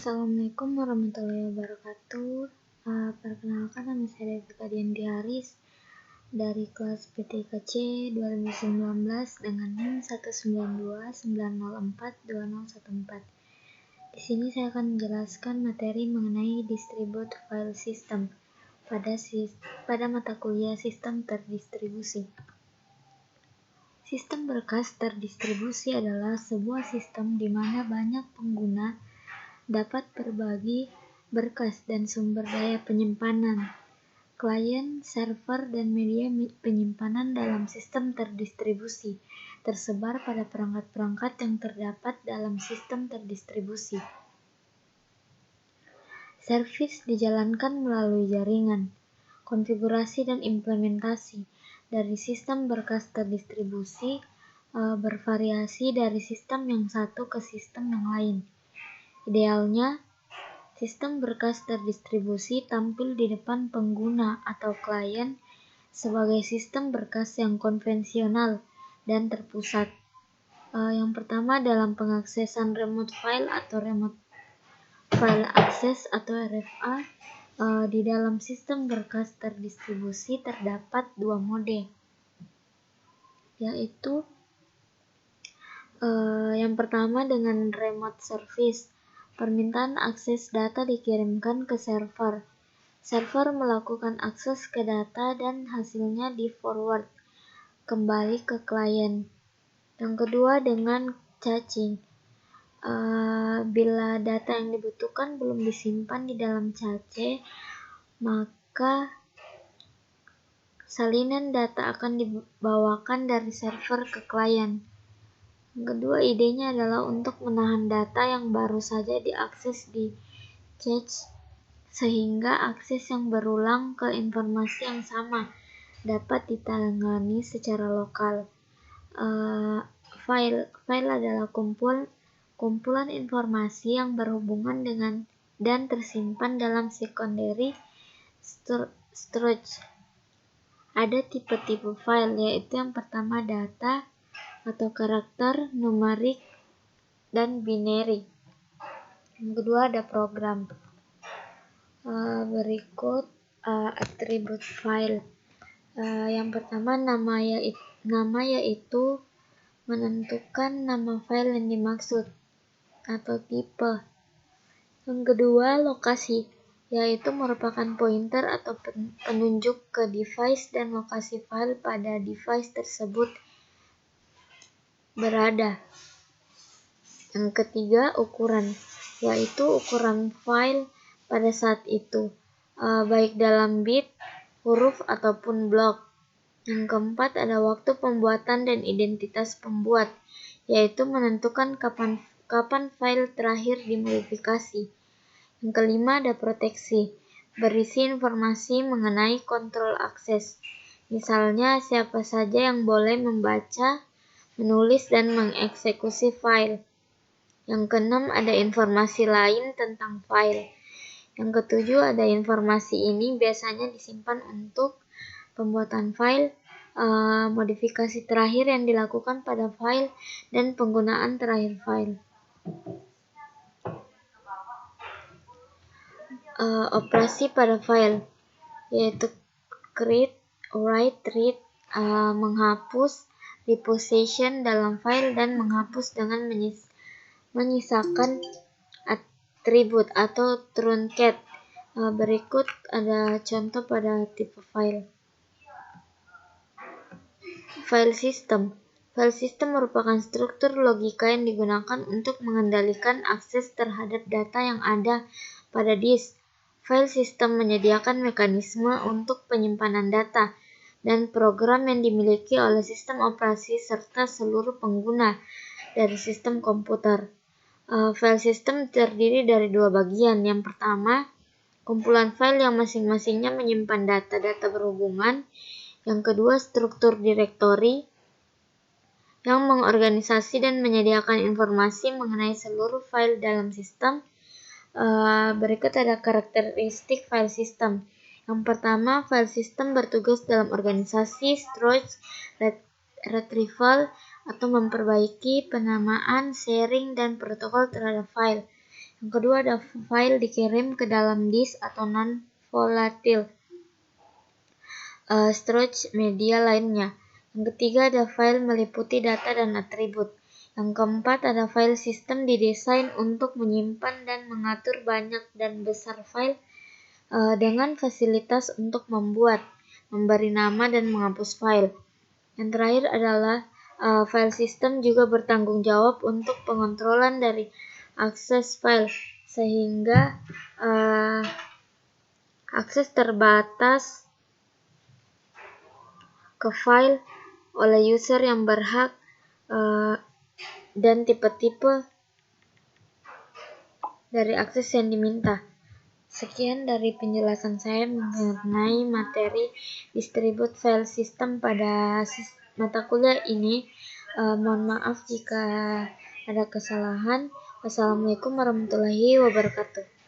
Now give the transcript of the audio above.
Assalamualaikum warahmatullahi wabarakatuh. Perkenalkan, nama saya Devika Dianti Haris dari kelas PTKC 2019 dengan NIM 192904214. Di sini saya akan menjelaskan materi mengenai distribute file system pada mata kuliah sistem terdistribusi. Sistem berkas terdistribusi adalah sebuah sistem di mana banyak pengguna dapat berbagi berkas dan sumber daya penyimpanan, klien, server, dan media penyimpanan dalam sistem terdistribusi tersebar pada perangkat-perangkat yang terdapat dalam sistem terdistribusi. Servis dijalankan melalui jaringan, konfigurasi dan implementasi dari sistem berkas terdistribusi bervariasi dari sistem yang satu ke sistem yang lain. Idealnya, sistem berkas terdistribusi tampil di depan pengguna atau klien sebagai sistem berkas yang konvensional dan terpusat. Yang pertama, dalam pengaksesan remote file atau remote file access atau RFA, di dalam sistem berkas terdistribusi terdapat dua mode, yaitu yang pertama dengan remote service. Permintaan akses data dikirimkan ke server. Server melakukan akses ke data dan hasilnya di-forward kembali ke klien. Yang kedua dengan caching. Bila data yang dibutuhkan belum disimpan di dalam cache, maka salinan data akan dibawakan dari server ke klien. Yang kedua, idenya adalah untuk menahan data yang baru saja diakses di cache sehingga akses yang berulang ke informasi yang sama dapat ditangani secara lokal. File adalah kumpulan informasi yang berhubungan dengan dan tersimpan dalam secondary storage. Ada tipe-tipe file, yaitu yang pertama data atau karakter, numerik, dan binary. Yang kedua ada program. Berikut atribut file. Yang pertama nama yaitu menentukan nama file yang dimaksud atau tipe. Yang kedua lokasi, yaitu merupakan pointer atau penunjuk ke device dan lokasi file pada device tersebut berada. Yang ketiga ukuran, yaitu ukuran file pada saat itu, baik dalam bit, huruf, ataupun blok. Yang keempat ada waktu pembuatan dan identitas pembuat, yaitu menentukan kapan file terakhir dimodifikasi. Yang kelima ada proteksi, berisi informasi mengenai kontrol akses. Misalnya siapa saja yang boleh membaca, menulis, dan mengeksekusi file. Yang keenam ada informasi lain tentang file. Yang ketujuh ada informasi ini biasanya disimpan untuk pembuatan file, modifikasi terakhir yang dilakukan pada file, dan penggunaan terakhir file. Operasi pada file, yaitu create, write, read, menghapus, reposition dalam file, dan menghapus dengan menyisakan atribut atau truncat. Berikut ada contoh pada tipe file. File system. File system merupakan struktur logika yang digunakan untuk mengendalikan akses terhadap data yang ada pada disk. File system menyediakan mekanisme untuk penyimpanan data dan program yang dimiliki oleh sistem operasi serta seluruh pengguna dari sistem komputer. File system terdiri dari dua bagian. Yang pertama, kumpulan file yang masing-masingnya menyimpan data-data berhubungan. Yang kedua, struktur direktori yang mengorganisasi dan menyediakan informasi mengenai seluruh file dalam sistem. Berikut ada karakteristik file system. Yang pertama, file system bertugas dalam organisasi, storage, retrieval, atau memperbaiki penamaan, sharing, dan protokol terhadap file. Yang kedua ada file dikirim ke dalam disk atau non-volatile storage media lainnya. Yang ketiga ada file meliputi data dan atribut. Yang keempat ada file sistem didesain untuk menyimpan dan mengatur banyak dan besar file dengan fasilitas untuk membuat, memberi nama, dan menghapus file. Yang terakhir adalah file system juga bertanggung jawab untuk pengontrolan dari akses file, sehingga akses terbatas ke file oleh user yang berhak dan tipe-tipe dari akses yang diminta. Sekian dari penjelasan saya mengenai materi distribute file system pada mata kuliah ini. Mohon maaf jika ada kesalahan. Wassalamualaikum warahmatullahi wabarakatuh.